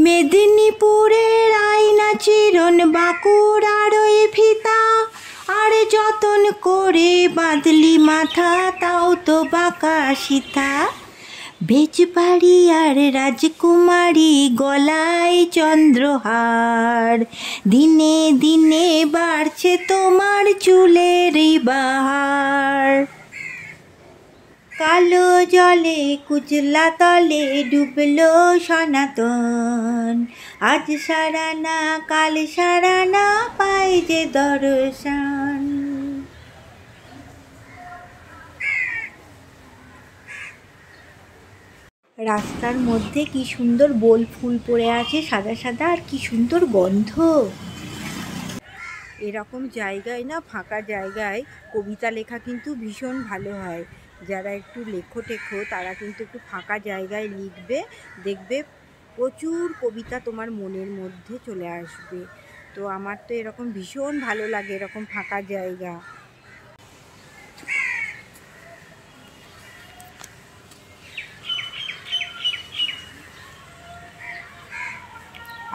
মেদিনীপুরের আয়না চিরন বাঁকুড়ার ওই ফিতা, আর যতন করে বাঁধলি মাথা তাও তো বাঁকা সীতা। বেজবাড়ি আর রাজকুমারী গলায় চন্দ্রহার, দিনে দিনে বাড়ছে তোমার চুলের বাহার। কালো জলে কুচলা তলে ডুবলো সনাতন, আজ সারানা কাল সারানা পাই যে দর্শন। রাস্তার মধ্যে কি সুন্দর বোল ফুল পড়ে আছে সাদা সাদা, আর কি সুন্দর গন্ধ। এরকম জায়গায় না, ফাঁকা জায়গায় কবিতা লেখা কিন্তু ভীষণ ভালো হয়। যারা একটু লেখো টেখো তারা কিন্তু একটু ফাঁকা জায়গায় লিখবে, দেখবে প্রচুর কবিতা তোমার মনের মধ্যে চলে আসবে। তো আমার তো এরকম ভীষণ ভালো লাগে, এরকম ফাঁকা জায়গা।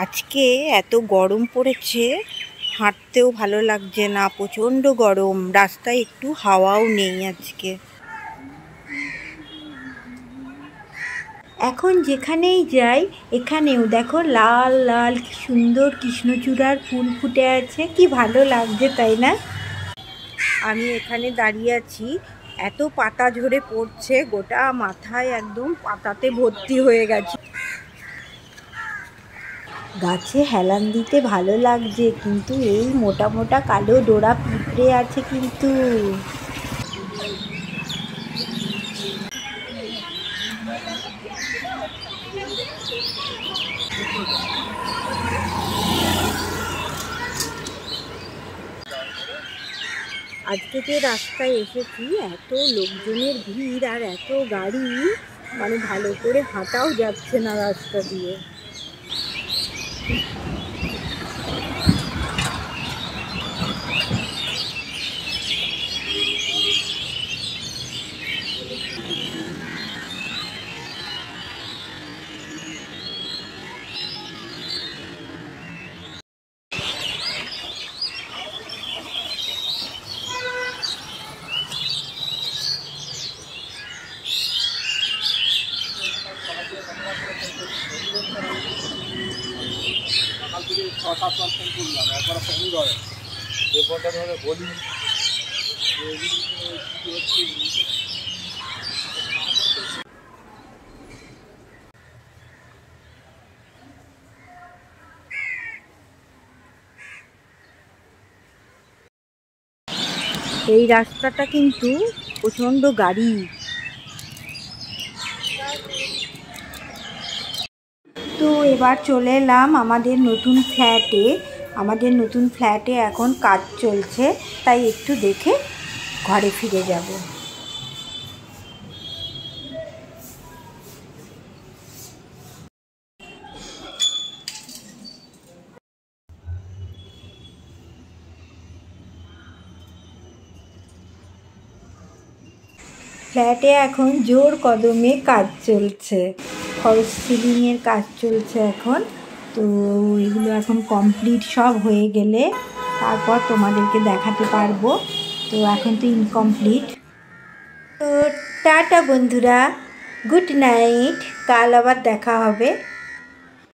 আজকে এত গরম পড়েছে, হাঁটতেও ভালো লাগছে না, প্রচণ্ড গরম। রাস্তায় একটু হাওয়াও নেই আজকে। এখন যেখানেই যাই এখানেও দেখো লাল লাল কি সুন্দর কৃষ্ণচূড়ার ফুল ফুটে আছে, কি ভালো লাগছে তাই না? আমি এখানে দাঁড়িয়ে আছি, এত পাতা ঝরে পড়ছে, গোটা মাথায় একদম পাতাতে ভর্তি হয়ে গেছে। গাছে হেলান দিতে ভালো লাগছে, কিন্তু এই মোটা মোটা কালো ডোরা পিঁপড়ে আছে কিন্তু। আজকে যে রাস্তায় এসেছি, এত লোকজনের ভিড় আর এত গাড়ি, মানে ভালো করে হাঁটাও যাচ্ছে না রাস্তা দিয়ে। এই রাস্তাটা কিন্তু প্রচণ্ড গাড়ি। তো এবার চলে এলাম আমাদের নতুন ফ্ল্যাটে। আমাদের নতুন ফ্ল্যাটে এখন কাজ চলছে, তাই একটু দেখে ঘরে ফিরে যাব। ফ্ল্যাটে এখন জোর কদমে কাজ চলছে, ফলস সিলিংয়ের কাজ চলছে এখন। তো এগুলো এখন কমপ্লিট সব হয়ে গেলে তারপর তোমাদেরকে দেখাতে পারবো। তো এখন তো ইনকমপ্লিট। তো টাটা বন্ধুরা, গুড নাইট, কাল আবার দেখা হবে।